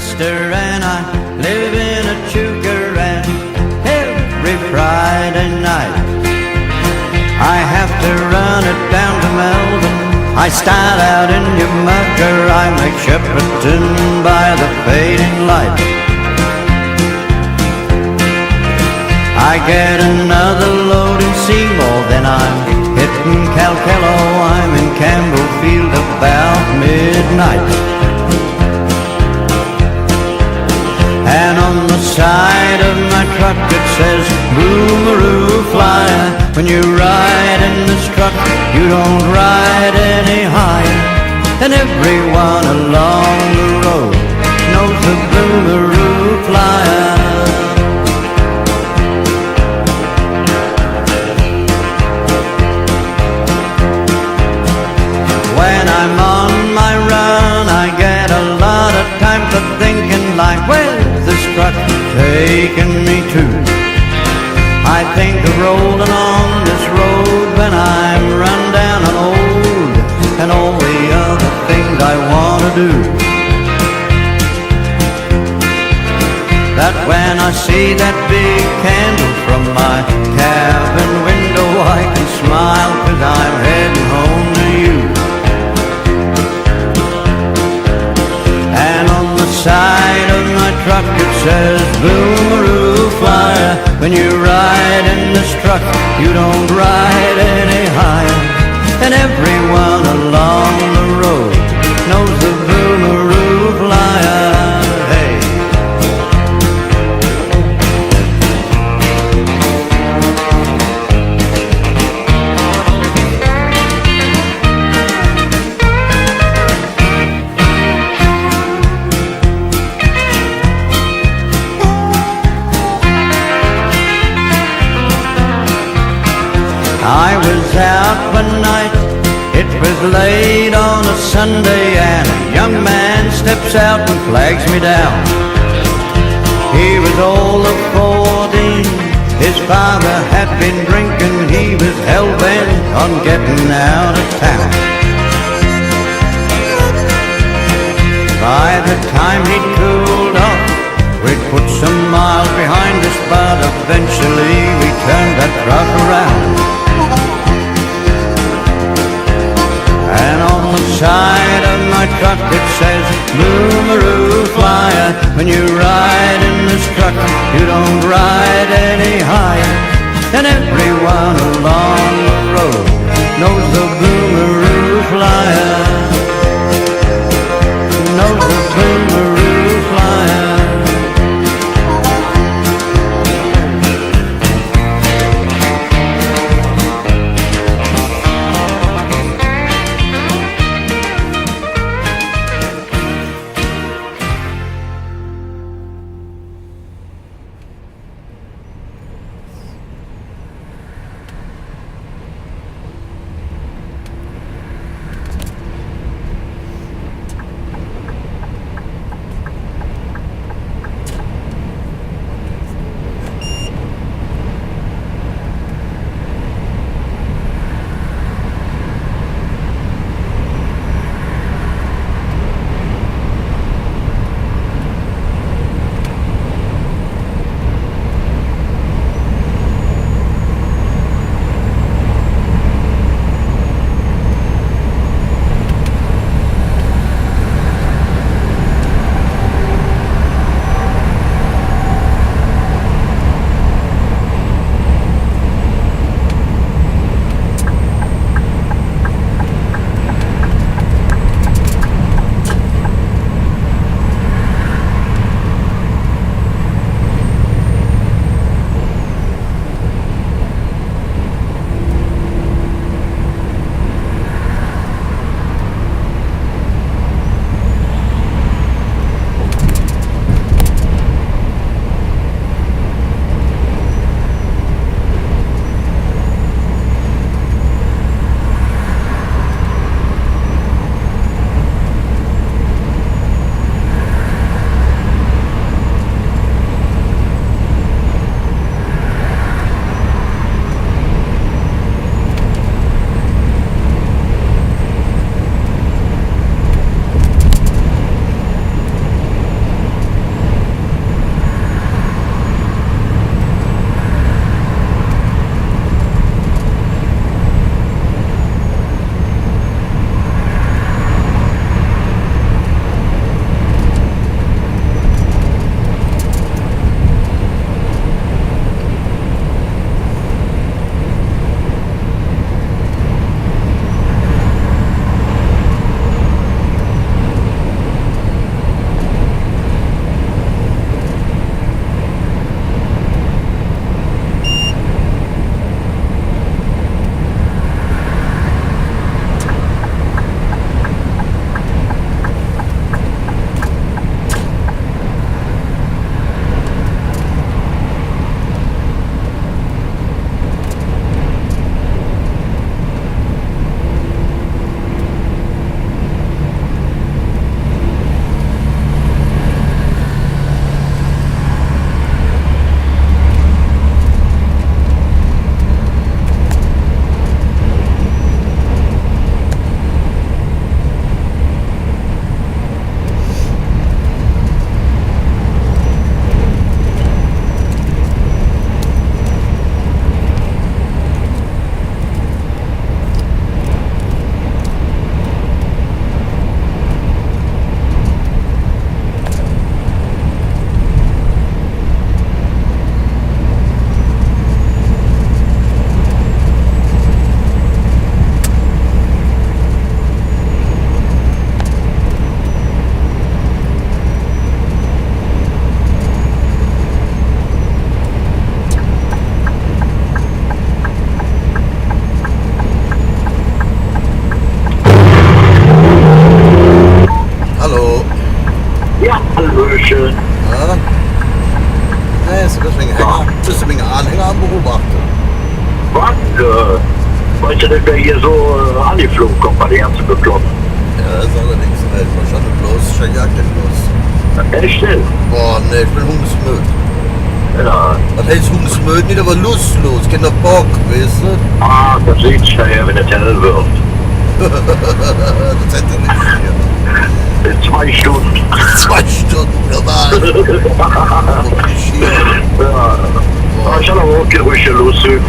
twister and I live in a chooker, and every Friday night I have to run it down to Melbourne. I start out in New Mucker, I make Shepparton by the fading light. I get another load in Seymour, then I'm hitting Calchello. I'm in Campbellfield about midnight. And on the side of my truck it says Boomeroo Flyer. When you ride in this truck you don't ride any higher. And everyone along the road knows the Boomeroo Flyer. When I'm on my run I get a lot of time for thinking, like, where's this truck taking me to? I think of rolling on this road when I'm run down and old, and all the other things I want to do. That when I see that big candle from my cabin window I can smile, 'cause I'm heading home to you. And on the side of my truck it says Boomeroo Flyer. When you ride in this truck you don't ride any higher. And everyone along the road knows the Boomeroo Flyer. Hey. I was out one night, it was late on a Sunday, and a young man steps out and flags me down. He was old of 14, his father had been drinking, he was hell-bent on getting out of town. By the time he'd cooled off, we'd put some miles behind us, but eventually we turned that truck around. And on the side of my truck it says Boomeroo Flyer. When you ride in this truck you don't ride any higher. And everyone along the road knows the Boomeroo Flyer. Knows the Boomeroo Flyer. länger am Beobachten. Was? Weißt du, dass der hier so angeflogen kommt bei der ganzen Bekloppt? Ja, das ist allerdings nicht. Wahrscheinlich bloß, schon jagdlich los. Echt schnell? Boah, ne, ich bin hungesmüd. Ja. Das heißt hungesmüd, nicht aber lustlos, keiner Bock, weißt du? Ah, das sieht sich nachher, wenn der Teller wird. Das hätte nicht hier. In 2 Stunden. 2 Stunden, normal. Und ich hier. Ja. Aber ich habe aber auch keine ruhige Lust. Ne?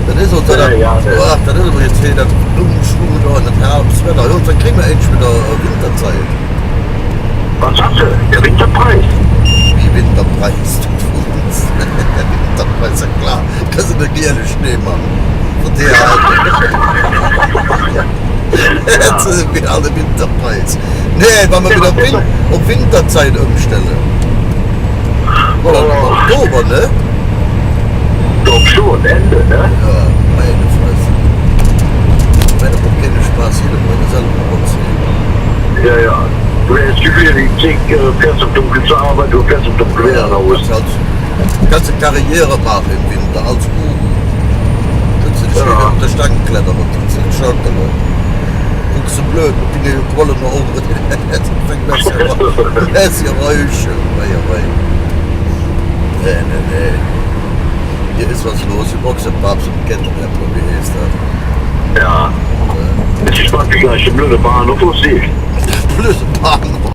Das ist unter der... Ja, ne. Boah, das ist aber jetzt hier der Umschwung da in den Herbstwetter. Irgendwann kriegen wir endlich wieder Winterzeit. Was sagst du? Der Winterpreis? Wie Winterpreis tut uns. Der Winterpreis, ja klar. Kannst du eine gerne Schnee machen. Von der Jetzt sind wir alle Winterpreis. Nee, wenn wir wieder auf Winterzeit umstellen. Oder im Oktober, ne? Doch schon, Ende, ne? Ja, meine Fresse. Meine keine Spaß hier, meine selber rumziehen. Ja. Du hättest wieder die 10 fährst im Dunkeln zur Arbeit, du fährst im Dunkeln wieder nach Hause. Ganze Karriere machen im Winter als Buben. Das sind schön auf der Stange klettern und das sind Schocken. Guckst du blöd, mit den Kollen nach oben. Jetzt fängt das ja an. Das ist ja Räusche. Nee. Hier ist was los, die Boxenpapst und Kettenrapper, wie heißt das? Ja. Jetzt ist mal gleich im blöden Bahnhof aussieht. Blöde Bahnhof.